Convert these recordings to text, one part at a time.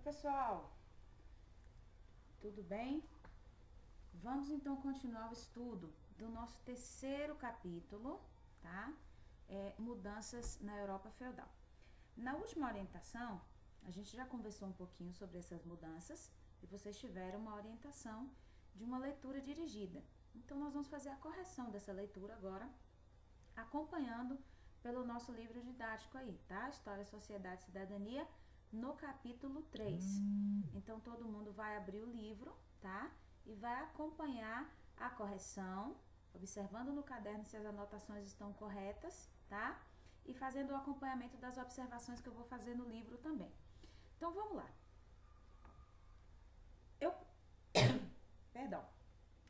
pessoal, tudo bem? Vamos então continuar o estudo do nosso terceiro capítulo, tá? Mudanças na Europa feudal. Na última orientação, a gente já conversou um pouquinho sobre essas mudanças e vocês tiveram uma orientação de uma leitura dirigida. Então, nós vamos fazer a correção dessa leitura agora, acompanhando pelo nosso livro didático aí, tá? História, Sociedade e Cidadania, no capítulo 3. Então, todo mundo vai abrir o livro, tá? E vai acompanhar a correção, observando no caderno se as anotações estão corretas, tá? E fazendo o acompanhamento das observações que eu vou fazer no livro também. Então, vamos lá.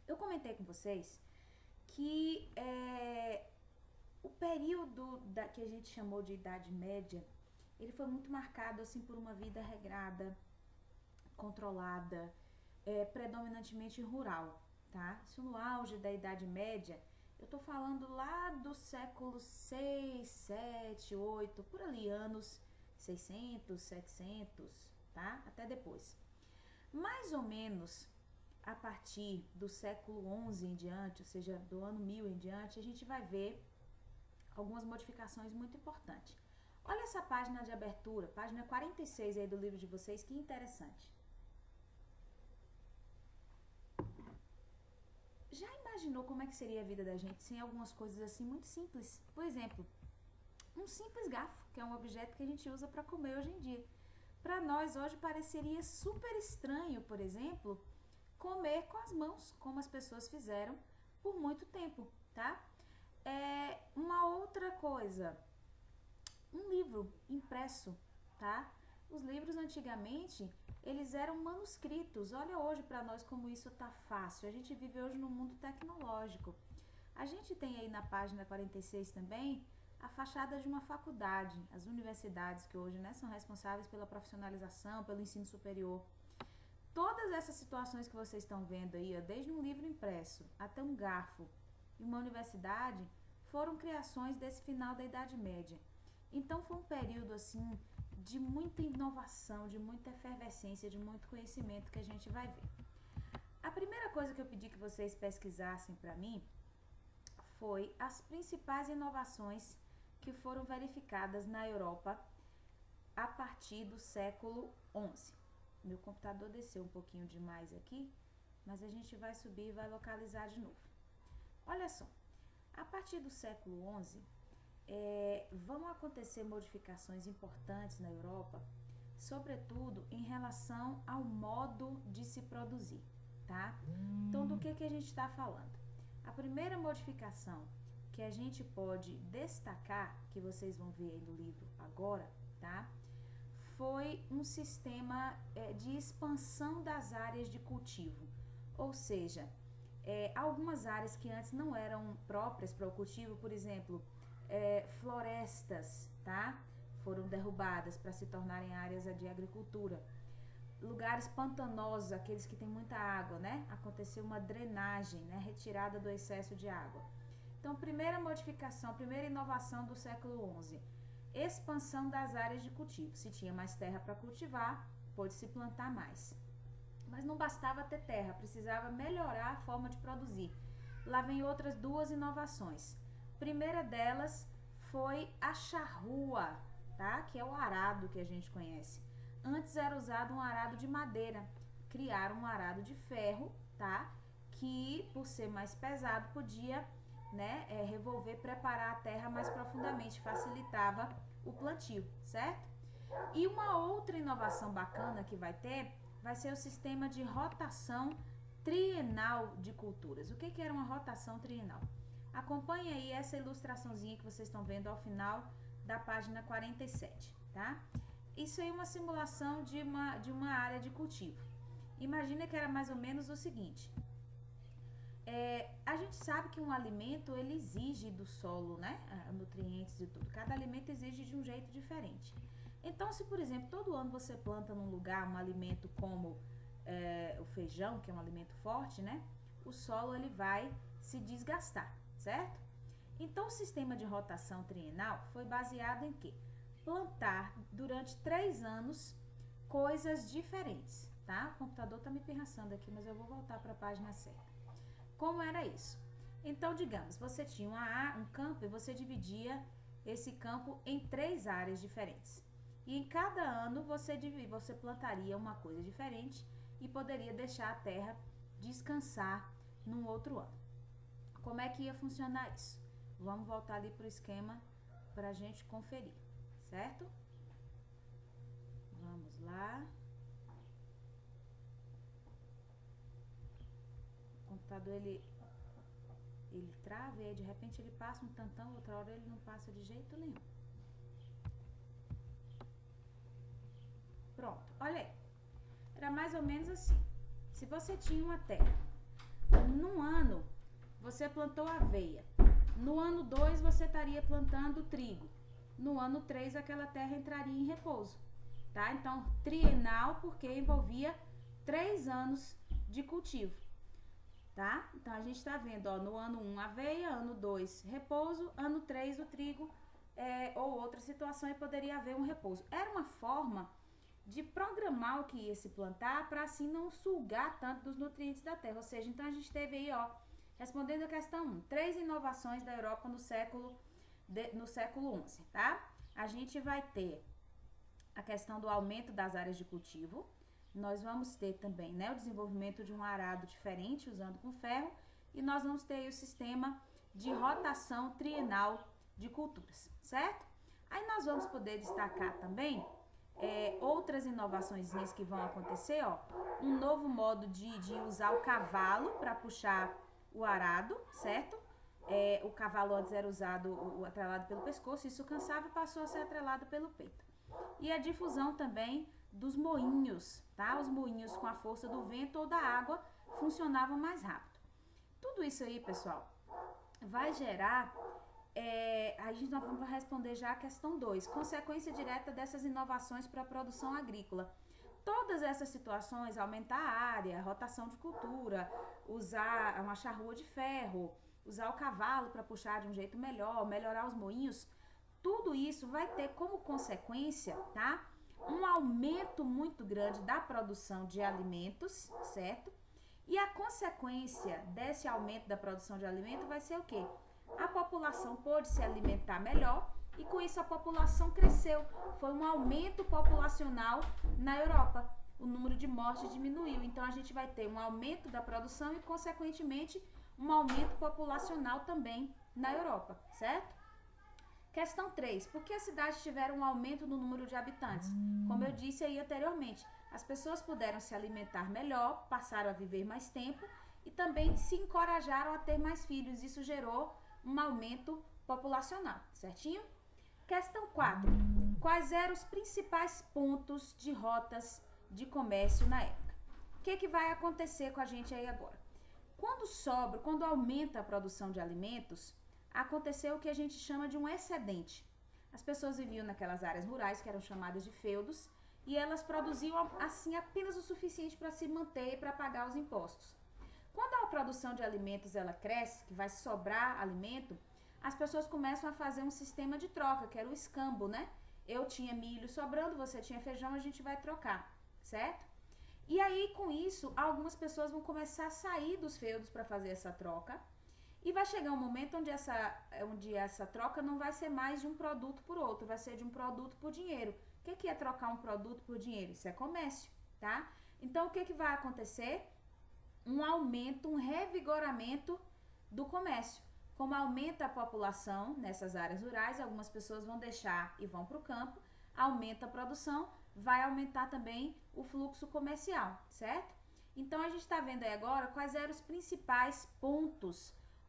Eu comentei com vocês que o período que a gente chamou de Idade Média, ele foi muito marcado assim por uma vida regrada, controlada, predominantemente rural, tá? Isso no auge da Idade Média, eu tô falando lá do século 6, 7, 8, por ali, anos 600, 700, tá? Até depois. Mais ou menos a partir do século 11 em diante, ou seja, do ano 1000 em diante, a gente vai ver algumas modificações muito importantes. Olha essa página de abertura, página 46 aí do livro de vocês, que interessante. Já imaginou como é que seria a vida da gente sem algumas coisas assim muito simples? Por exemplo, um simples garfo, que é um objeto que a gente usa para comer hoje em dia. Para nós hoje pareceria super estranho, por exemplo, comer com as mãos, como as pessoas fizeram por muito tempo, tá? Uma outra coisa, um livro impresso, tá? Os livros antigamente, eles eram manuscritos. Olha hoje para nós como isso tá fácil. A gente vive hoje num mundo tecnológico. A gente tem aí na página 46 também a fachada de uma faculdade, as universidades que hoje, né, são responsáveis pela profissionalização, pelo ensino superior. Todas essas situações que vocês estão vendo aí, ó, desde um livro impresso até um garfo e uma universidade, foram criações desse final da Idade Média. Então foi um período assim de muita inovação, de muita efervescência, de muito conhecimento que a gente vai ver. A primeira coisa que eu pedi que vocês pesquisassem para mim foi as principais inovações que foram verificadas na Europa a partir do século XI. Meu computador desceu um pouquinho demais aqui, mas a gente vai subir e vai localizar de novo. Olha só, a partir do século XI, vão acontecer modificações importantes na Europa, sobretudo em relação ao modo de se produzir, tá? Então, do que a gente está falando? A primeira modificação que a gente pode destacar, que vocês vão ver aí no livro agora, tá? Foi um sistema de expansão das áreas de cultivo, ou seja, algumas áreas que antes não eram próprias para o cultivo, por exemplo, florestas, tá? Foram derrubadas para se tornarem áreas de agricultura. Lugares pantanosos, aqueles que têm muita água, né? Aconteceu uma drenagem, né? Retirada do excesso de água. Então, primeira modificação, primeira inovação do século XI, expansão das áreas de cultivo. Se tinha mais terra para cultivar, pôde-se plantar mais. Mas não bastava ter terra, precisava melhorar a forma de produzir. Lá vem outras duas inovações. Primeira delas foi a charrua, tá? Que é o arado que a gente conhece. Antes era usado um arado de madeira. Criaram um arado de ferro, tá? Que, por ser mais pesado, podia, né, revolver, preparar a terra mais profundamente, facilitava o plantio, certo? E uma outra inovação bacana que vai ser o sistema de rotação trienal de culturas. O que era uma rotação trienal? Acompanhe aí essa ilustraçãozinha que vocês estão vendo ao final da página 47, tá? Isso aí é uma simulação de uma área de cultivo. Imagina que era mais ou menos o seguinte. A gente sabe que um alimento, ele exige do solo, né? Nutrientes e tudo. Cada alimento exige de um jeito diferente. Então, se, por exemplo, todo ano você planta num lugar um alimento como o feijão, que é um alimento forte, né? O solo, ele vai se desgastar, certo? Então, o sistema de rotação trienal foi baseado em quê? Plantar durante 3 anos coisas diferentes, tá? O computador tá me pirraçando aqui, mas eu vou voltar para a página certa. Como era isso? Então, digamos, você tinha um campo e você dividia esse campo em 3 áreas diferentes. E em cada ano você plantaria uma coisa diferente e poderia deixar a terra descansar num outro ano. Como é que ia funcionar isso? Vamos voltar ali para o esquema para a gente conferir, certo? Vamos lá. O computador, ele trava e aí de repente ele passa um tantão, outra hora ele não passa de jeito nenhum. Pronto, olha aí. Era mais ou menos assim. Se você tinha uma terra, num ano você plantou aveia, no ano 2 você estaria plantando trigo, no ano 3 aquela terra entraria em repouso, tá? Então, trienal porque envolvia 3 anos de cultivo, tá? Então, a gente tá vendo, ó, no ano 1 aveia, ano 2 repouso, ano 3 o trigo, ou outra situação e poderia haver um repouso. Era uma forma de programar o que ia se plantar para assim não sugar tanto dos nutrientes da terra. Ou seja, então a gente teve aí, ó, respondendo a questão 1, 3 inovações da Europa no século XI, tá? A gente vai ter a questão do aumento das áreas de cultivo. Nós vamos ter também, né, o desenvolvimento de um arado diferente usando com ferro e nós vamos ter aí o sistema de rotação trienal de culturas, certo? Aí nós vamos poder destacar também outras inovações que vão acontecer, ó, um novo modo de usar o cavalo para puxar o arado, certo? O cavalo antes era usado atrelado pelo pescoço, isso cansava e passou a ser atrelado pelo peito. E a difusão também dos moinhos, tá? Os moinhos com a força do vento ou da água funcionavam mais rápido. Tudo isso aí, pessoal, vai gerar... a gente não vai responder já a questão 2, consequência direta dessas inovações para a produção agrícola. Todas essas situações, aumentar a área, rotação de cultura, usar uma charrua de ferro, usar o cavalo para puxar de um jeito melhor, melhorar os moinhos, tudo isso vai ter como consequência, tá? Um aumento muito grande da produção de alimentos, certo? E a consequência desse aumento da produção de alimento vai ser o quê? A população pôde se alimentar melhor e com isso a população cresceu. Foi um aumento populacional na Europa. O número de mortes diminuiu. Então a gente vai ter um aumento da produção e consequentemente um aumento populacional também na Europa, certo? Questão 3. Por que as cidades tiveram um aumento no número de habitantes? Como eu disse aí anteriormente, as pessoas puderam se alimentar melhor, passaram a viver mais tempo e também se encorajaram a ter mais filhos. Isso gerou um aumento populacional, certinho? Questão 4. Quais eram os principais pontos de rotas de comércio na época? O que vai acontecer com a gente aí agora? Quando aumenta a produção de alimentos, aconteceu o que a gente chama de um excedente. As pessoas viviam naquelas áreas rurais que eram chamadas de feudos e elas produziam assim apenas o suficiente para se manter e para pagar os impostos. Quando a produção de alimentos ela cresce, que vai sobrar alimento, as pessoas começam a fazer um sistema de troca, que era o escambo, né? Eu tinha milho sobrando, você tinha feijão, a gente vai trocar, certo? E aí, com isso, algumas pessoas vão começar a sair dos feudos para fazer essa troca e vai chegar um momento onde essa troca não vai ser mais de um produto por outro, vai ser de um produto por dinheiro. O que é trocar um produto por dinheiro? Isso é comércio, tá? Então, o que vai acontecer? Um aumento, um revigoramento do comércio. Como aumenta a população nessas áreas rurais, algumas pessoas vão deixar e vão para o campo, aumenta a produção, vai aumentar também o fluxo comercial, certo? Então, a gente está vendo aí agora quais eram os principais pontos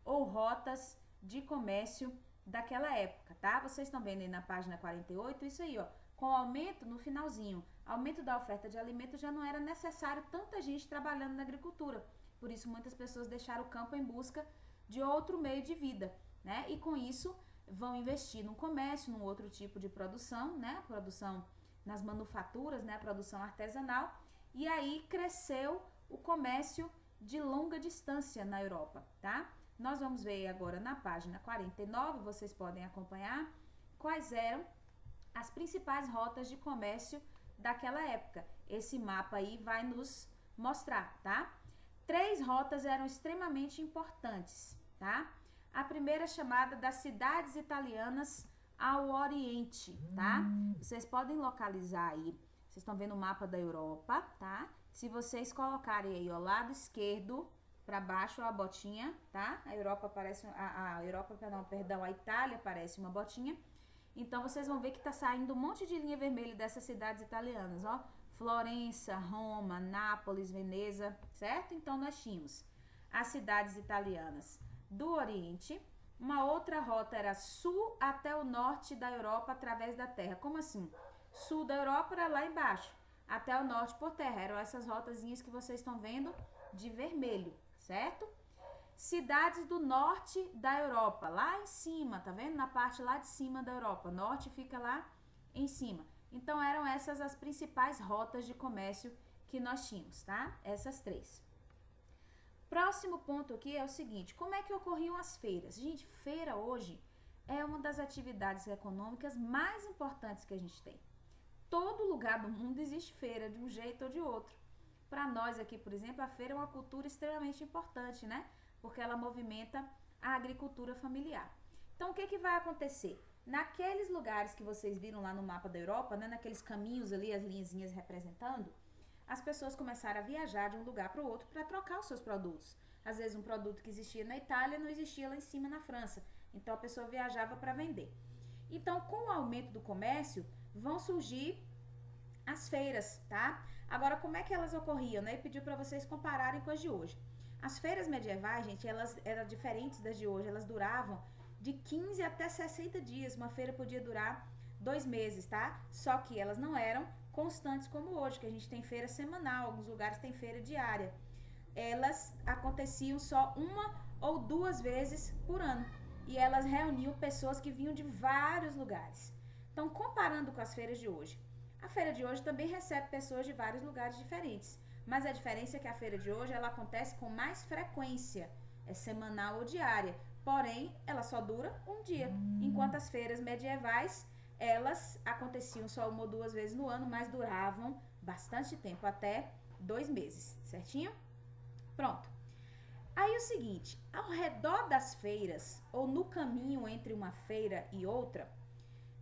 ou rotas de comércio daquela época, tá? Vocês estão vendo aí na página 48, isso aí, ó. Com o aumento, no finalzinho, aumento da oferta de alimentos, já não era necessário tanta gente trabalhando na agricultura. Por isso, muitas pessoas deixaram o campo em busca de outro meio de vida, né? E com isso, vão investir no comércio, num outro tipo de produção, né? Produção nas manufaturas, né? Produção artesanal. E aí, cresceu o comércio de longa distância na Europa, tá? Nós vamos ver agora na página 49, vocês podem acompanhar, quais eram as principais rotas de comércio daquela época. Esse mapa aí vai nos mostrar, tá? 3 rotas eram extremamente importantes, tá? A primeira é chamada das cidades italianas ao Oriente, tá? Vocês podem localizar aí, vocês estão vendo o mapa da Europa, tá? Se vocês colocarem aí ao lado esquerdo para baixo a botinha, tá? A Europa parece a Itália parece uma botinha. Então vocês vão ver que tá saindo um monte de linha vermelha dessas cidades italianas, ó. Florença, Roma, Nápoles, Veneza, certo? Então nós tínhamos as cidades italianas do Oriente. Uma outra rota era sul até o norte da Europa através da terra. Como assim? Sul da Europa era lá embaixo, até o norte por terra. Eram essas rotazinhas que vocês estão vendo de vermelho, certo? Cidades do norte da Europa, lá em cima, tá vendo? Na parte lá de cima da Europa. Norte fica lá em cima. Então eram essas as principais rotas de comércio que nós tínhamos, tá? Essas 3. Próximo ponto aqui é o seguinte, como é que ocorriam as feiras? Gente, feira hoje é uma das atividades econômicas mais importantes que a gente tem. Todo lugar do mundo existe feira, de um jeito ou de outro. Para nós aqui, por exemplo, a feira é uma cultura extremamente importante, né? Porque ela movimenta a agricultura familiar. Então, o que vai acontecer? Naqueles lugares que vocês viram lá no mapa da Europa, né? Naqueles caminhos ali, as linhazinhas representando, as pessoas começaram a viajar de um lugar para o outro para trocar os seus produtos. Às vezes um produto que existia na Itália não existia lá em cima na França. Então a pessoa viajava para vender. Então, com o aumento do comércio, vão surgir as feiras, tá? Agora, como é que elas ocorriam, né? Eu pedi para vocês compararem com as de hoje. As feiras medievais, gente, elas eram diferentes das de hoje. Elas duravam de 15 até 60 dias. Uma feira podia durar 2 meses, tá? Só que elas não eram constantes como hoje, que a gente tem feira semanal, alguns lugares tem feira diária. Elas aconteciam só 1 ou 2 vezes por ano. E elas reuniam pessoas que vinham de vários lugares. Então, comparando com as feiras de hoje, a feira de hoje também recebe pessoas de vários lugares diferentes. Mas a diferença é que a feira de hoje, ela acontece com mais frequência. É semanal ou diária. Porém, ela só dura um dia. Enquanto as feiras medievais, elas aconteciam só 1 ou 2 vezes no ano, mas duravam bastante tempo, até 2 meses, certinho? Pronto. Aí é o seguinte, ao redor das feiras, ou no caminho entre uma feira e outra,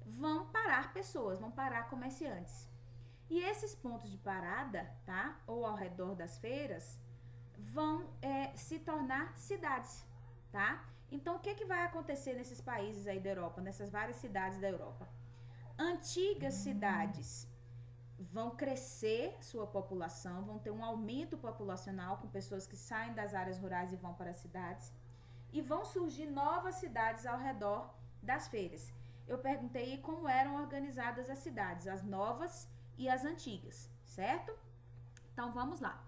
vão parar pessoas, vão parar comerciantes. E esses pontos de parada, tá? Ou ao redor das feiras, vão se tornar cidades, tá? Então, o que vai acontecer nesses países aí da Europa, nessas várias cidades da Europa? Antigas cidades vão crescer sua população, vão ter um aumento populacional com pessoas que saem das áreas rurais e vão para as cidades. E vão surgir novas cidades ao redor das feiras. Eu perguntei como eram organizadas as cidades, as novas e as antigas, certo? Então, vamos lá.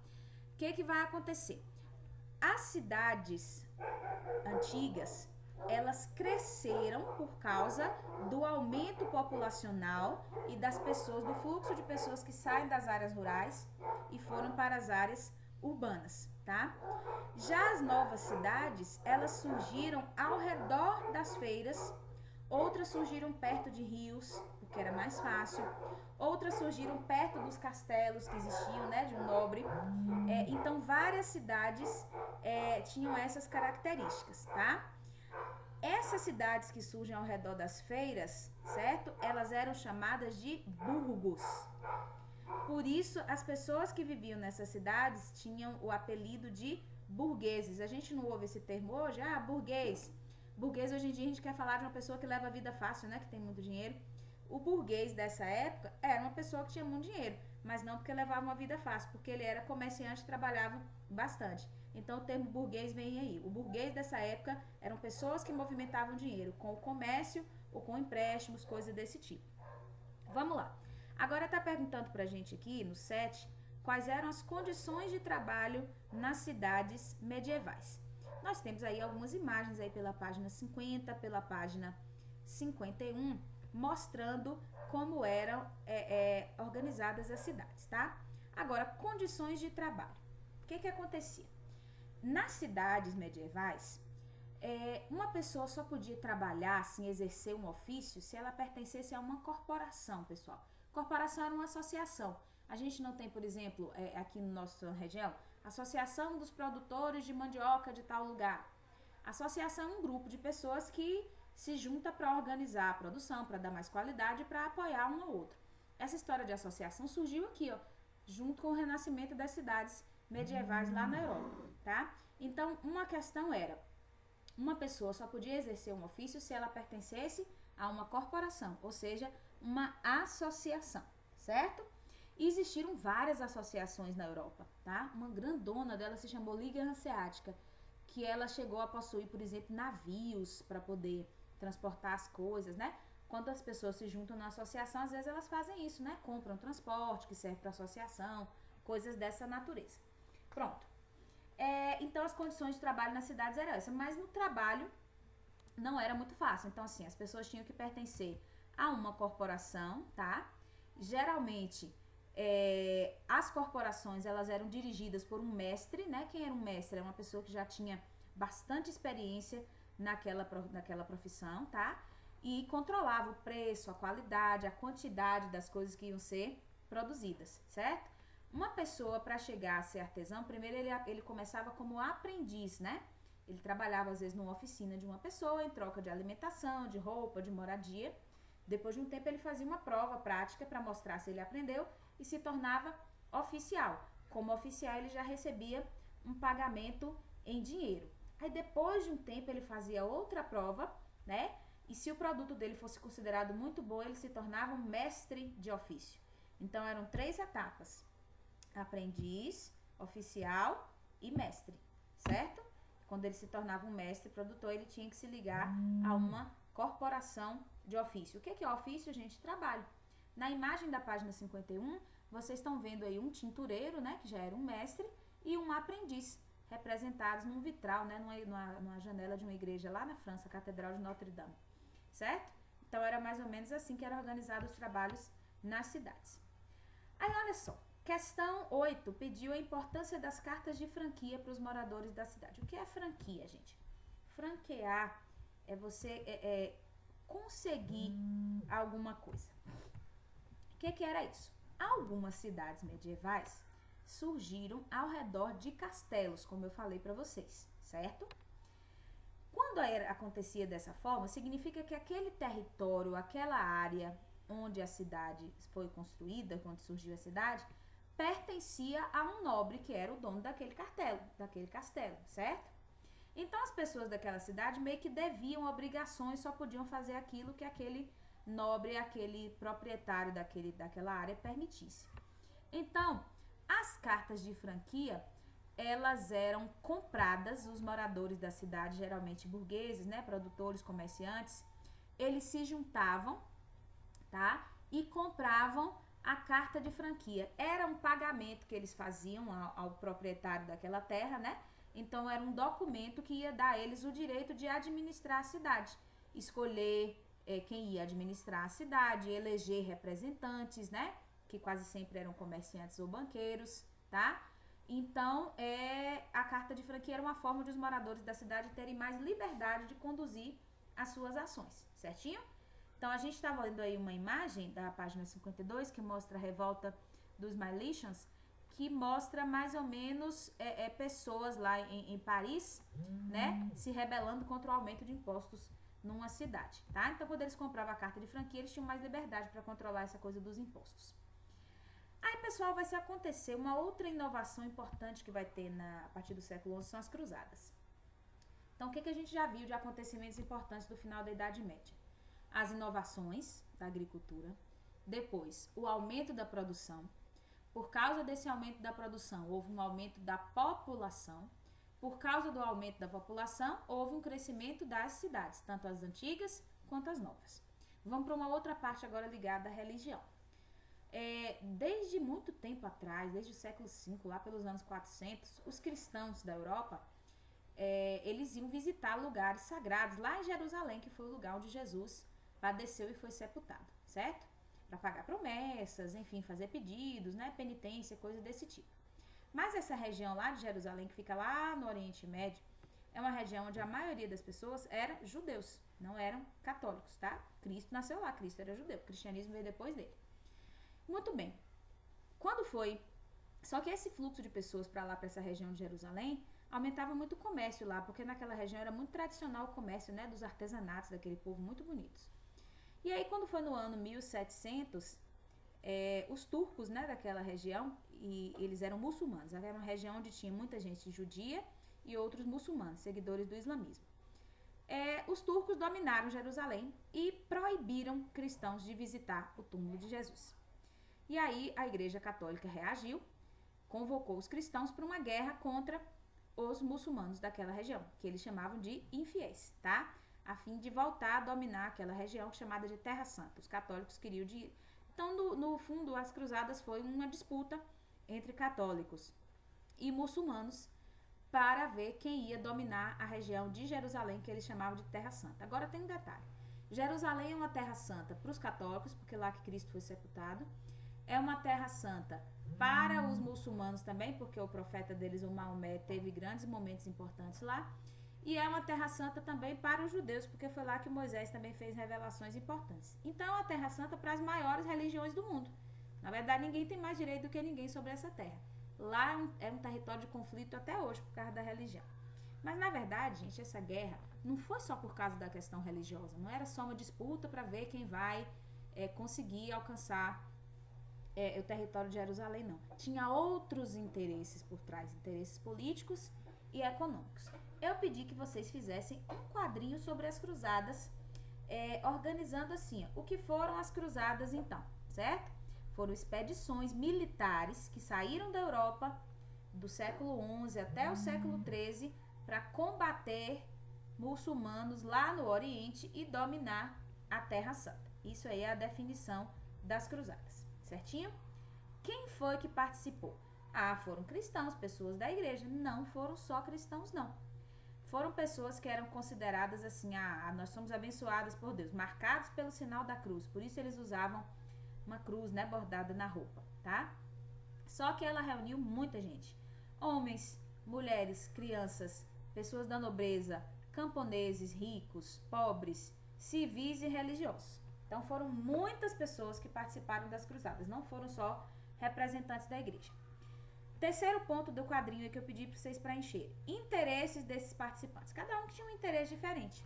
O que vai acontecer? As cidades antigas, elas cresceram por causa do aumento populacional e das pessoas, do fluxo de pessoas que saem das áreas rurais e foram para as áreas urbanas, tá? Já as novas cidades, elas surgiram ao redor das feiras, outras surgiram perto de rios, porque era mais fácil, outras surgiram perto dos castelos que existiam, né, de um nobre. Então, várias cidades tinham essas características, tá? Essas cidades que surgem ao redor das feiras, certo? Elas eram chamadas de burgos. Por isso, as pessoas que viviam nessas cidades tinham o apelido de burgueses. A gente não ouve esse termo hoje, burguês. Burguês, hoje em dia, a gente quer falar de uma pessoa que leva a vida fácil, né? Que tem muito dinheiro. O burguês dessa época era uma pessoa que tinha muito dinheiro, mas não porque levava uma vida fácil, porque ele era comerciante e trabalhava bastante. Então, o termo burguês vem aí. O burguês dessa época eram pessoas que movimentavam dinheiro com o comércio ou com empréstimos, coisas desse tipo. Vamos lá. Agora tá perguntando pra gente aqui, no 7, quais eram as condições de trabalho nas cidades medievais. Nós temos aí algumas imagens aí pela página 50, pela página 51, mostrando como eram organizadas as cidades, tá? Agora, condições de trabalho. O que acontecia? Nas cidades medievais, uma pessoa só podia trabalhar, assim, exercer um ofício, se ela pertencesse a uma corporação, pessoal. Corporação era uma associação. A gente não tem, por exemplo, aqui na nossa região, Associação dos Produtores de Mandioca de tal lugar. Associação é um grupo de pessoas que se junta para organizar a produção, para dar mais qualidade, para apoiar um ao outro. Essa história de associação surgiu aqui, ó, junto com o renascimento das cidades medievais lá na Europa, tá? Então, uma questão era, uma pessoa só podia exercer um ofício se ela pertencesse a uma corporação, ou seja, uma associação, certo? E existiram várias associações na Europa, tá? Uma grandona dela se chamou Liga Hanseática, que ela chegou a possuir, por exemplo, navios para poder transportar as coisas, né? Quando as pessoas se juntam na associação, às vezes elas fazem isso, né? Compram transporte que serve para associação, coisas dessa natureza. Pronto. Então, as condições de trabalho nas cidades eram essas, mas no trabalho não era muito fácil. Então, assim, as pessoas tinham que pertencer a uma corporação, tá? Geralmente, as corporações, elas eram dirigidas por um mestre, né? Quem era um mestre? Era uma pessoa que já tinha bastante experiência naquela profissão, tá? E controlava o preço, a qualidade, a quantidade das coisas que iam ser produzidas, certo? Uma pessoa, para chegar a ser artesão, primeiro ele começava como aprendiz, né? Ele trabalhava, às vezes, numa oficina de uma pessoa, em troca de alimentação, de roupa, de moradia. Depois de um tempo, ele fazia uma prova prática para mostrar se ele aprendeu e se tornava oficial. Como oficial, ele já recebia um pagamento em dinheiro. Aí, depois de um tempo, ele fazia outra prova, né? E se o produto dele fosse considerado muito bom, ele se tornava um mestre de ofício. Então, eram 3 etapas: aprendiz, oficial e mestre, certo? Quando ele se tornava um mestre produtor, ele tinha que se ligar a uma corporação de ofício. O que é ofício, gente? Trabalho. Na imagem da página 51, vocês estão vendo aí um tintureiro, né, que já era um mestre, e um aprendiz, representados num vitral, né, numa janela de uma igreja lá na França, Catedral de Notre Dame, certo? Então, era mais ou menos assim que eram organizados os trabalhos nas cidades. Aí, olha só. Questão 8, pediu a importância das cartas de franquia para os moradores da cidade. O que é franquia, gente? Franquear é você conseguir alguma coisa. O que era isso? Algumas cidades medievais surgiram ao redor de castelos, como eu falei para vocês, certo? Quando acontecia dessa forma, significa que aquele território, aquela área onde a cidade foi construída, quando surgiu a cidade, pertencia a um nobre que era o dono daquele castelo, certo? Então, as pessoas daquela cidade meio que deviam obrigações, só podiam fazer aquilo que aquele nobre, aquele proprietário daquela área permitisse. Então, as cartas de franquia, elas eram compradas, os moradores da cidade, geralmente burgueses, né, produtores, comerciantes, eles se juntavam, tá? E compravam a carta de franquia. Era um pagamento que eles faziam ao proprietário daquela terra, né? Então, era um documento que ia dar a eles o direito de administrar a cidade. Escolher quem ia administrar a cidade, eleger representantes, né? Que quase sempre eram comerciantes ou banqueiros, tá? Então, a carta de franquia era uma forma de os moradores da cidade terem mais liberdade de conduzir as suas ações, certinho? Então, a gente está vendo aí uma imagem da página 52, que mostra a revolta dos Milesians, que mostra mais ou menos pessoas lá em Paris, né, se rebelando contra o aumento de impostos numa cidade, tá? Então, quando eles compravam a carta de franquia, eles tinham mais liberdade para controlar essa coisa dos impostos. Aí, pessoal, vai se acontecer uma outra inovação importante que vai ter a partir do século XI, são as cruzadas. Então, o que a gente já viu de acontecimentos importantes do final da Idade Média? As inovações da agricultura, depois o aumento da produção. Por causa desse aumento da produção, houve um aumento da população. Por causa do aumento da população, houve um crescimento das cidades, tanto as antigas quanto as novas. Vamos para uma outra parte agora ligada à religião. Desde muito tempo atrás, desde o século V, lá pelos anos 400, os cristãos da Europa, eles iam visitar lugares sagrados, lá em Jerusalém, que foi o lugar onde Jesus padeceu e foi sepultado, certo? Para pagar promessas, enfim, fazer pedidos, né, penitência, coisa desse tipo. Mas essa região lá de Jerusalém, que fica lá no Oriente Médio, é uma região onde a maioria das pessoas eram judeus, não eram católicos, tá? Cristo nasceu lá, Cristo era judeu, o cristianismo veio depois dele. Muito bem. Quando foi? Só que esse fluxo de pessoas para lá, para essa região de Jerusalém, aumentava muito o comércio lá, porque naquela região era muito tradicional o comércio, né, dos artesanatos daquele povo muito bonitos. E aí, quando foi no ano 1700, os turcos, né, daquela região, e eles eram muçulmanos, era uma região onde tinha muita gente judia e outros muçulmanos, seguidores do islamismo. Os turcos dominaram Jerusalém e proibiram cristãos de visitar o túmulo de Jesus. E aí a Igreja Católica reagiu, convocou os cristãos para uma guerra contra os muçulmanos daquela região, que eles chamavam de infiéis, tá? A fim de voltar a dominar aquela região chamada de Terra Santa. Os católicos queriam de... Então, no fundo, as cruzadas foi uma disputa entre católicos e muçulmanos para ver quem ia dominar a região de Jerusalém, que eles chamavam de Terra Santa. Agora tem um detalhe. Jerusalém é uma terra santa para os católicos, porque é lá que Cristo foi sepultado. É uma terra santa para os muçulmanos também, porque o profeta deles, o Maomé, teve grandes momentos importantes lá. E é uma terra santa também para os judeus, porque foi lá que Moisés também fez revelações importantes. Então, é uma terra santa para as maiores religiões do mundo. Na verdade, ninguém tem mais direito do que ninguém sobre essa terra. Lá é um território de conflito até hoje, por causa da religião. Mas, na verdade, gente, essa guerra não foi só por causa da questão religiosa. Não era só uma disputa para ver quem vai conseguir alcançar o território de Jerusalém, não. Tinha outros interesses por trás, interesses políticos e econômicos. Eu pedi que vocês fizessem um quadrinho sobre as cruzadas, organizando assim, ó, o que foram as cruzadas então, certo? Foram expedições militares que saíram da Europa do século XI até o século XIII para combater muçulmanos lá no Oriente e dominar a Terra Santa. Isso aí é a definição das cruzadas, certinho? Quem foi que participou? Foram cristãos, pessoas da igreja. Não foram só cristãos, não. Foram pessoas que eram consideradas assim, nós somos abençoadas por Deus, marcados pelo sinal da cruz. Por isso eles usavam uma cruz, né, bordada na roupa, tá? Só que ela reuniu muita gente. Homens, mulheres, crianças, pessoas da nobreza, camponeses, ricos, pobres, civis e religiosos. Então foram muitas pessoas que participaram das cruzadas, não foram só representantes da igreja. Terceiro ponto do quadrinho que eu pedi para vocês preencherem. Interesses desses participantes. Cada um tinha um interesse diferente.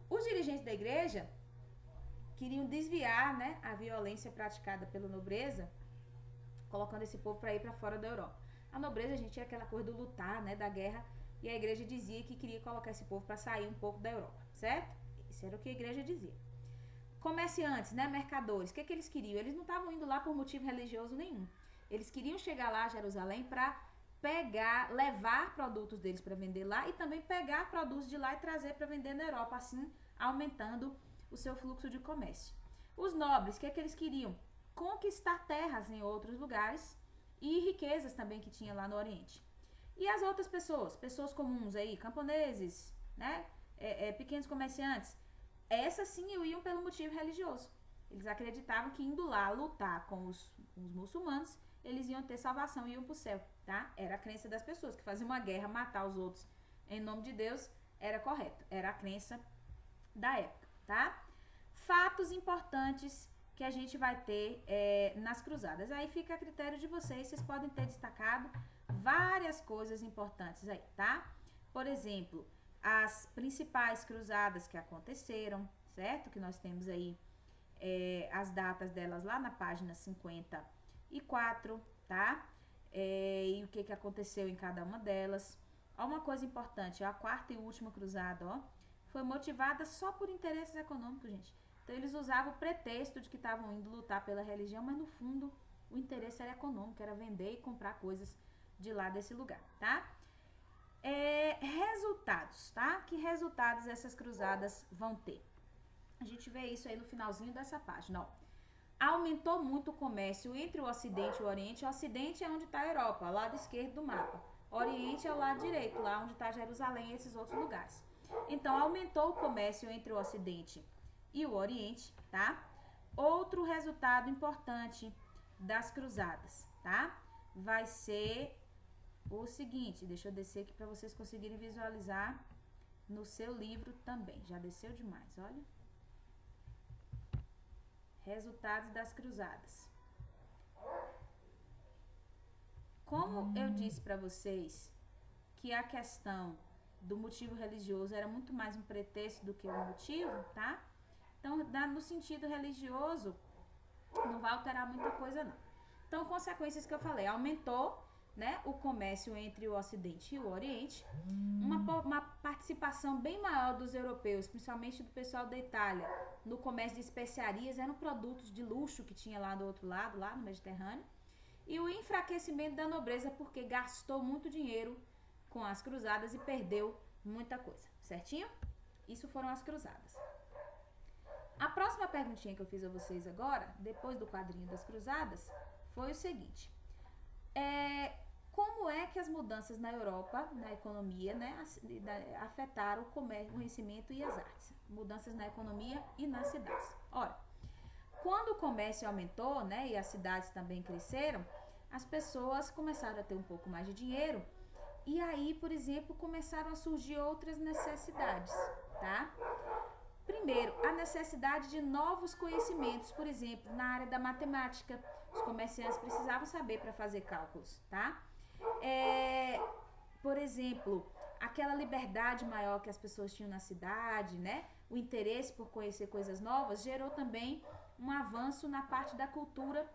Os dirigentes da igreja queriam desviar, né, a violência praticada pela nobreza, colocando esse povo para ir para fora da Europa. A nobreza, gente, tinha aquela coisa do lutar, né, da guerra, e a igreja dizia que queria colocar esse povo para sair um pouco da Europa, certo? Isso era o que a igreja dizia. Comerciantes, né, mercadores, o que eles queriam? Eles não estavam indo lá por motivo religioso nenhum. Eles queriam chegar lá a Jerusalém para levar produtos deles para vender lá e também pegar produtos de lá e trazer para vender na Europa, assim aumentando o seu fluxo de comércio. Os nobres, o que eles queriam? Conquistar terras em outros lugares e riquezas também que tinha lá no Oriente. E as outras pessoas comuns aí, camponeses, né, pequenos comerciantes, essas sim iam pelo motivo religioso. Eles acreditavam que indo lá lutar com os muçulmanos, eles iam ter salvação e iam pro céu, tá? Era a crença das pessoas, que faziam uma guerra, matar os outros em nome de Deus, era correto. Era a crença da época, tá? Fatos importantes que a gente vai ter nas cruzadas. Aí fica a critério de vocês podem ter destacado várias coisas importantes aí, tá? Por exemplo, as principais cruzadas que aconteceram, certo? Que nós temos aí as datas delas lá na página 54, tá? E o que aconteceu em cada uma delas. Ó, uma coisa importante, a quarta e última cruzada, ó, foi motivada só por interesses econômicos, gente. Então, eles usavam o pretexto de que estavam indo lutar pela religião, mas no fundo, o interesse era econômico, era vender e comprar coisas de lá desse lugar, tá? Resultados, tá? Que resultados essas cruzadas vão ter? A gente vê isso aí no finalzinho dessa página, ó. Aumentou muito o comércio entre o Ocidente e o Oriente. O Ocidente é onde está a Europa, ao lado esquerdo do mapa. O Oriente é o lado direito, lá onde está Jerusalém e esses outros lugares. Então, aumentou o comércio entre o Ocidente e o Oriente, tá? Outro resultado importante das cruzadas, tá? Vai ser o seguinte, deixa eu descer aqui para vocês conseguirem visualizar no seu livro também. Já desceu demais, olha. Resultados das cruzadas. Como eu disse para vocês que a questão do motivo religioso era muito mais um pretexto do que um motivo, tá? Então, no sentido religioso, não vai alterar muita coisa, não. Então, consequências que eu falei, aumentou, né, o comércio entre o Ocidente e o Oriente, uma participação bem maior dos europeus, principalmente do pessoal da Itália, no comércio de especiarias, eram produtos de luxo que tinha lá do outro lado, lá no Mediterrâneo, e o enfraquecimento da nobreza, porque gastou muito dinheiro com as cruzadas e perdeu muita coisa, certinho? Isso foram as cruzadas. A próxima perguntinha que eu fiz a vocês agora, depois do quadrinho das cruzadas, foi o seguinte: como é que as mudanças na Europa, na economia, né, afetaram o comércio, o conhecimento e as artes? Mudanças na economia e nas cidades. Ora, quando o comércio aumentou, né, e as cidades também cresceram, as pessoas começaram a ter um pouco mais de dinheiro e aí, por exemplo, começaram a surgir outras necessidades, tá? Primeiro, a necessidade de novos conhecimentos, por exemplo, na área da matemática, os comerciantes precisavam saber para fazer cálculos, tá? Por exemplo, aquela liberdade maior que as pessoas tinham na cidade, né? O interesse por conhecer coisas novas gerou também um avanço na parte da cultura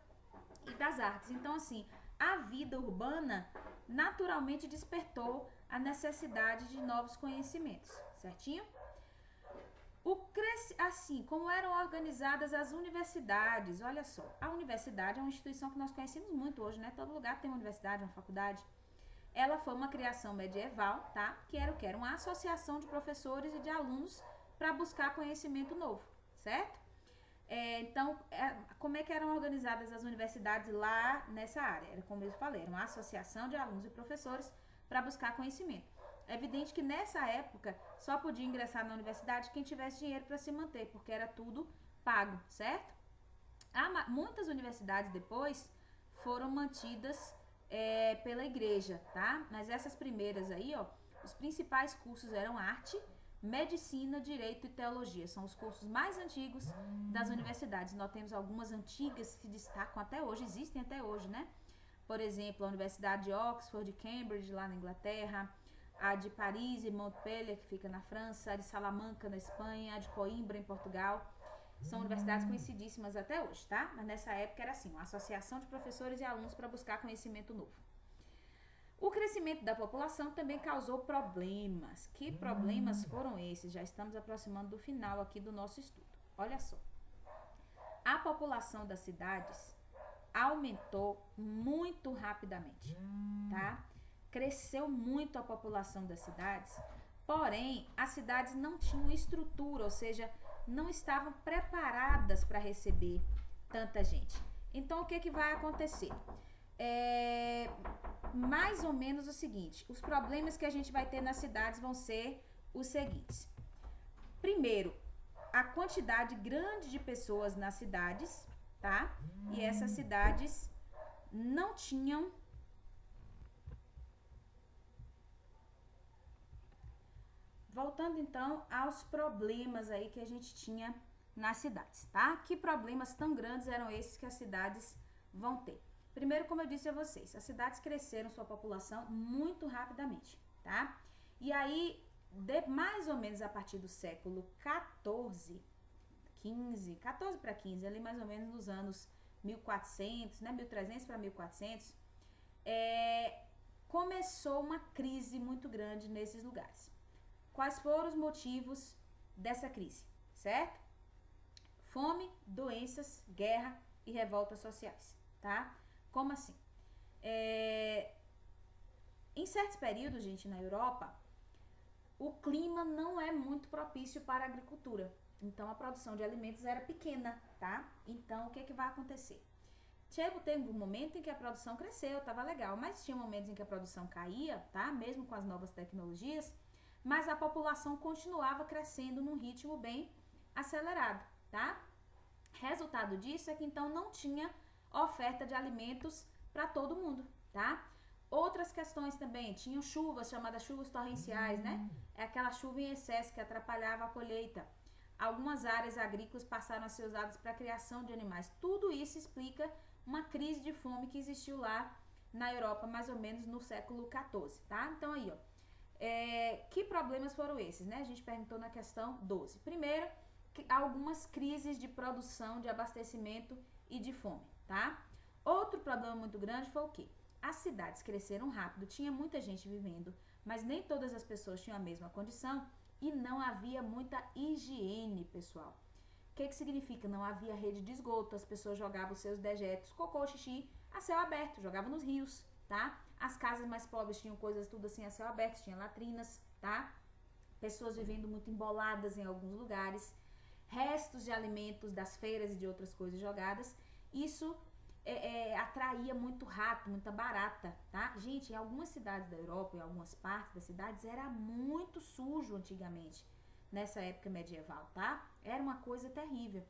e das artes. Então, assim, a vida urbana naturalmente despertou a necessidade de novos conhecimentos, certinho? Assim, como eram organizadas as universidades, olha só, a universidade é uma instituição que nós conhecemos muito hoje, né? Todo lugar tem uma universidade, uma faculdade. Ela foi uma criação medieval, tá? Que era o quê? Era uma associação de professores e de alunos para buscar conhecimento novo, certo? Então, como é que eram organizadas as universidades lá nessa área? Era como eu falei, era uma associação de alunos e professores para buscar conhecimento. É evidente que nessa época só podia ingressar na universidade quem tivesse dinheiro para se manter, porque era tudo pago, certo? Muitas universidades depois foram mantidas pela igreja, tá? Mas essas primeiras aí, ó, os principais cursos eram arte, medicina, direito e teologia. São os cursos mais antigos das universidades. Nós temos algumas antigas que se destacam até hoje, existem até hoje, né? Por exemplo, a Universidade de Oxford, de Cambridge, lá na Inglaterra, a de Paris e Montpellier, que fica na França, a de Salamanca, na Espanha, a de Coimbra, em Portugal. São universidades conhecidíssimas até hoje, tá? Mas nessa época era assim, uma associação de professores e alunos para buscar conhecimento novo. O crescimento da população também causou problemas. Que problemas foram esses? Já estamos aproximando do final aqui do nosso estudo. Olha só. A população das cidades aumentou muito rapidamente, tá? Cresceu muito a população das cidades, porém, as cidades não tinham estrutura, ou seja, não estavam preparadas para receber tanta gente. Então, o que vai acontecer? Mais ou menos o seguinte, os problemas que a gente vai ter nas cidades vão ser os seguintes. Primeiro, a quantidade grande de pessoas nas cidades, tá? E essas cidades não tinham voltando então aos problemas aí que a gente tinha nas cidades, tá? Que problemas tão grandes eram esses que as cidades vão ter? Primeiro, como eu disse a vocês, as cidades cresceram sua população muito rapidamente, tá? E aí, mais ou menos a partir do século 14 para 15, ali mais ou menos nos anos 1400, né, 1300 para 1400, começou uma crise muito grande nesses lugares. Quais foram os motivos dessa crise, certo? Fome, doenças, guerra e revoltas sociais, tá? Como assim? Em certos períodos, gente, na Europa, o clima não é muito propício para a agricultura. Então, a produção de alimentos era pequena, tá? Então, o que vai acontecer? Teve um momento em que a produção cresceu, estava legal, mas tinha momentos em que a produção caía, tá? Mesmo com as novas tecnologias, mas a população continuava crescendo num ritmo bem acelerado, tá? Resultado disso é que então não tinha oferta de alimentos para todo mundo, tá? Outras questões também, tinham chuvas chamadas chuvas torrenciais, né? É aquela chuva em excesso que atrapalhava a colheita. Algumas áreas agrícolas passaram a ser usadas para a criação de animais. Tudo isso explica uma crise de fome que existiu lá na Europa, mais ou menos no século XIV, tá? Então aí, ó, que problemas foram esses, né? A gente perguntou na questão 12. Primeiro, algumas crises de produção, de abastecimento e de fome, tá? Outro problema muito grande foi o quê? As cidades cresceram rápido, tinha muita gente vivendo, mas nem todas as pessoas tinham a mesma condição e não havia muita higiene, pessoal. O que significa? Não havia rede de esgoto, as pessoas jogavam seus dejetos, cocô, xixi, a céu aberto, jogavam nos rios, tá? As casas mais pobres tinham coisas tudo assim a céu aberto, tinha latrinas, tá? Pessoas vivendo muito emboladas em alguns lugares, restos de alimentos das feiras e de outras coisas jogadas. Isso atraía muito rato, muita barata, tá? Gente, em algumas cidades da Europa, em algumas partes das cidades, era muito sujo antigamente, nessa época medieval, tá? Era uma coisa terrível.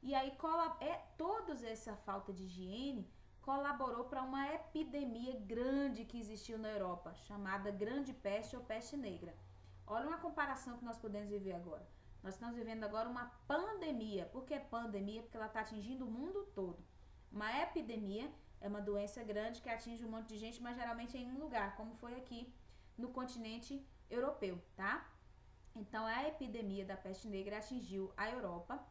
E aí, toda essa falta de higiene colaborou para uma epidemia grande que existiu na Europa, chamada Grande Peste ou Peste Negra. Olha uma comparação que nós podemos viver agora. Nós estamos vivendo agora uma pandemia. Por que pandemia? Porque ela está atingindo o mundo todo. Uma epidemia é uma doença grande que atinge um monte de gente, mas geralmente em um lugar, como foi aqui no continente europeu, tá? Então, a epidemia da peste negra atingiu a Europa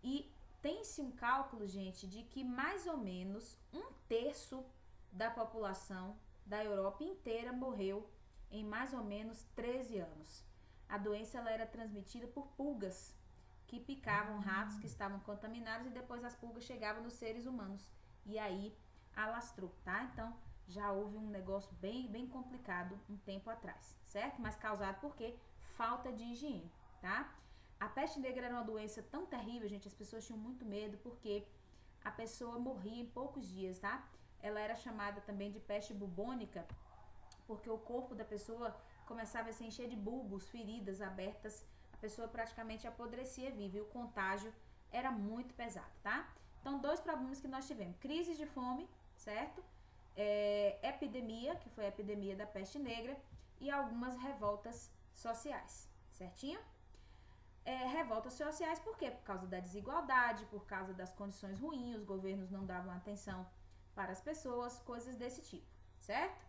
e tem-se um cálculo, gente, de que mais ou menos 1/3 da população da Europa inteira morreu em mais ou menos 13 anos. A doença ela era transmitida por pulgas que picavam ratos que estavam contaminados e depois as pulgas chegavam nos seres humanos e aí alastrou, tá? Então já houve um negócio bem complicado um tempo atrás, certo? Mas causado por quê? Falta de higiene, tá? A peste negra era uma doença tão terrível, gente, as pessoas tinham muito medo porque a pessoa morria em poucos dias, tá? Ela era chamada também de peste bubônica porque o corpo da pessoa começava a se encher de bulbos, feridas abertas, a pessoa praticamente apodrecia viva e o contágio era muito pesado, tá? Então, 2 problemas que nós tivemos, crise de fome, certo? Epidemia, que foi a epidemia da peste negra e algumas revoltas sociais, certinho? Revoltas sociais por quê? Por causa da desigualdade, por causa das condições ruins, os governos não davam atenção para as pessoas, coisas desse tipo, certo?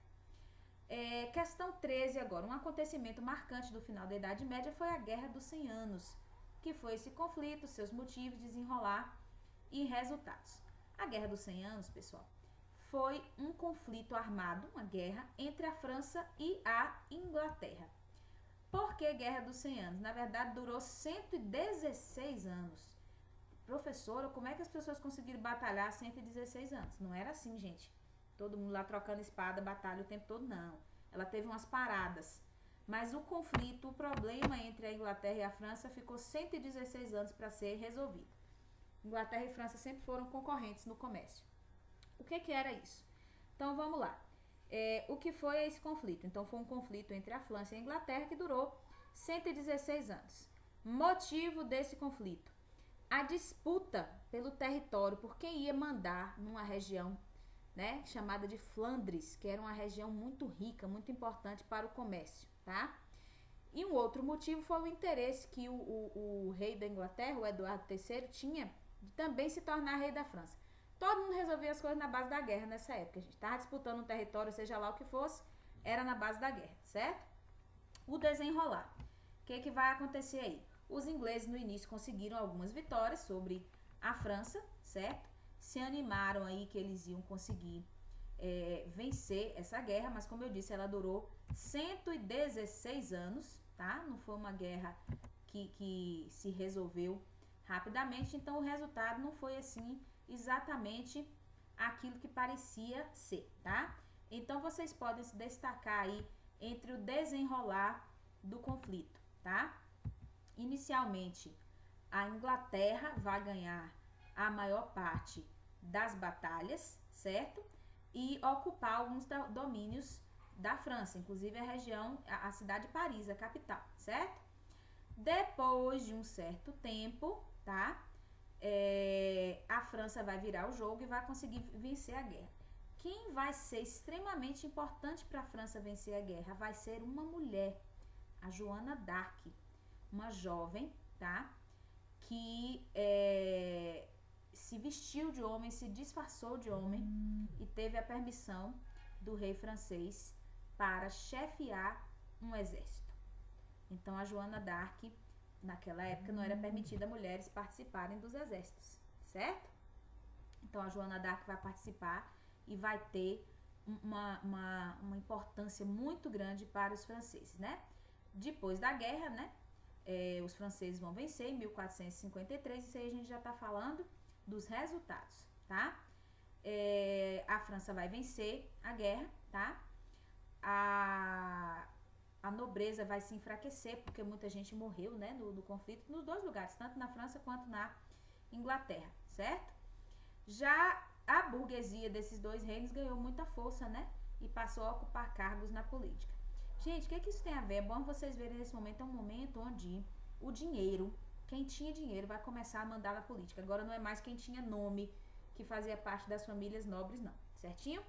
Questão 13 agora, um acontecimento marcante do final da Idade Média foi a Guerra dos 100 Anos, que foi esse conflito, seus motivos, desenrolar e resultados. A Guerra dos 100 Anos, pessoal, foi um conflito armado, uma guerra entre a França e a Inglaterra. Por que Guerra dos 100 Anos? Na verdade, durou 116 anos. Professora, como é que as pessoas conseguiram batalhar 116 anos? Não era assim, gente. Todo mundo lá trocando espada, batalha o tempo todo, não. Ela teve umas paradas. Mas o conflito, o problema entre a Inglaterra e a França ficou 116 anos para ser resolvido. Inglaterra e França sempre foram concorrentes no comércio. O que era isso? Então, vamos lá. O que foi esse conflito? Então, foi um conflito entre a França e a Inglaterra que durou 116 anos. Motivo desse conflito? A disputa pelo território, por quem ia mandar numa região, né, chamada de Flandres, que era uma região muito rica, muito importante para o comércio, tá? E um outro motivo foi o interesse que o rei da Inglaterra, o Eduardo III, tinha de também se tornar rei da França. Todo mundo resolvia as coisas na base da guerra nessa época, a gente tava disputando um território, seja lá o que fosse, era na base da guerra, certo? O desenrolar. O que vai acontecer aí? Os ingleses no início conseguiram algumas vitórias sobre a França, certo? Se animaram aí que eles iam conseguir vencer essa guerra, mas como eu disse, ela durou 116 anos, tá? Não foi uma guerra que se resolveu rapidamente, então o resultado não foi assim exatamente aquilo que parecia ser, tá? Então vocês podem se destacar aí entre o desenrolar do conflito, tá? Inicialmente, a Inglaterra vai ganhar a maior parte das batalhas, certo? E ocupar alguns domínios da França, inclusive a região, a cidade de Paris, a capital, certo? Depois de um certo tempo, tá? A França vai virar o jogo e vai conseguir vencer a guerra. Quem vai ser extremamente importante para a França vencer a guerra vai ser uma mulher, a Joana d'Arc, uma jovem, tá? que se vestiu de homem, se disfarçou de homem e teve a permissão do rei francês para chefiar um exército. Então, a Joana d'Arc, naquela época, não era permitida mulheres participarem dos exércitos, certo? Então, a Joana d'Arc vai participar e vai ter uma importância muito grande para os franceses, né? Depois da guerra, né? Os franceses vão vencer em 1453, isso aí a gente já tá falando dos resultados, tá? A França vai vencer a guerra, tá? A nobreza vai se enfraquecer, porque muita gente morreu, né, no conflito, nos dois lugares, tanto na França quanto na Inglaterra, certo? Já a burguesia desses dois reinos ganhou muita força, né, e passou a ocupar cargos na política. Gente, o que isso tem a ver? É bom vocês verem nesse momento, é um momento onde o dinheiro, quem tinha dinheiro vai começar a mandar na política. Agora não é mais quem tinha nome, que fazia parte das famílias nobres, não, certinho?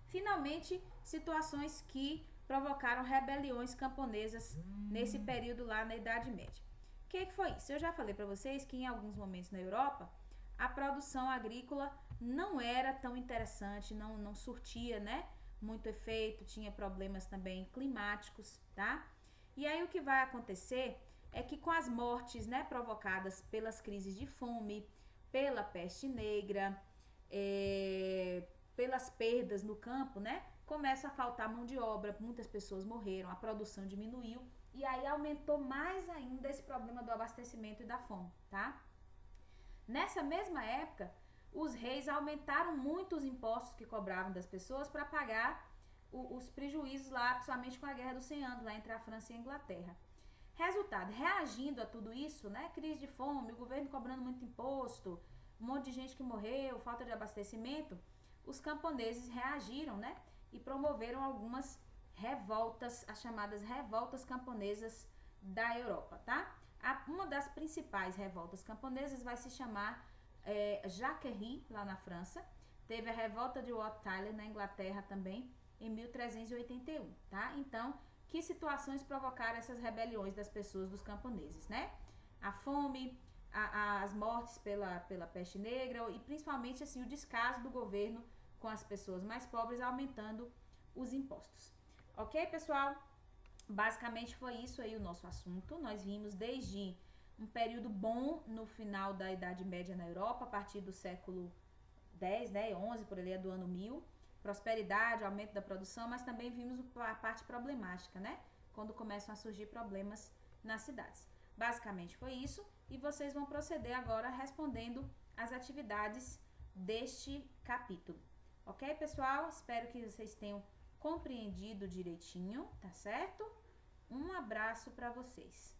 Finalmente, situações que provocaram rebeliões camponesas nesse período lá na Idade Média. O que foi isso? Eu já falei para vocês que em alguns momentos na Europa, a produção agrícola não era tão interessante, não surtia, né, muito efeito, tinha problemas também climáticos, tá? E aí o que vai acontecer é que com as mortes, né, provocadas pelas crises de fome, pela peste negra, pelas perdas no campo, né, começa a faltar mão de obra, muitas pessoas morreram, a produção diminuiu e aí aumentou mais ainda esse problema do abastecimento e da fome, tá? Nessa mesma época, os reis aumentaram muito os impostos que cobravam das pessoas para pagar os prejuízos lá, principalmente com a Guerra dos 100 Anos, lá entre a França e a Inglaterra. Resultado, reagindo a tudo isso, né, crise de fome, o governo cobrando muito imposto, um monte de gente que morreu, falta de abastecimento, os camponeses reagiram, né, e promoveram algumas revoltas, as chamadas revoltas camponesas da Europa, tá? Uma das principais revoltas camponesas vai se chamar Jacquerie, lá na França. Teve a revolta de Wat Tyler na Inglaterra também, em 1381, tá? Então, que situações provocaram essas rebeliões das pessoas, dos camponeses, né? A fome, as mortes pela peste negra e principalmente assim, o descaso do governo com as pessoas mais pobres, aumentando os impostos. Ok, pessoal? Basicamente foi isso aí o nosso assunto. Nós vimos desde um período bom no final da Idade Média na Europa, a partir do século 10, né, 11, por ali do ano 1000, prosperidade, aumento da produção, mas também vimos a parte problemática, né, quando começam a surgir problemas nas cidades. Basicamente foi isso e vocês vão proceder agora respondendo as atividades deste capítulo. Ok, pessoal? Espero que vocês tenham compreendido direitinho, tá certo? Um abraço para vocês.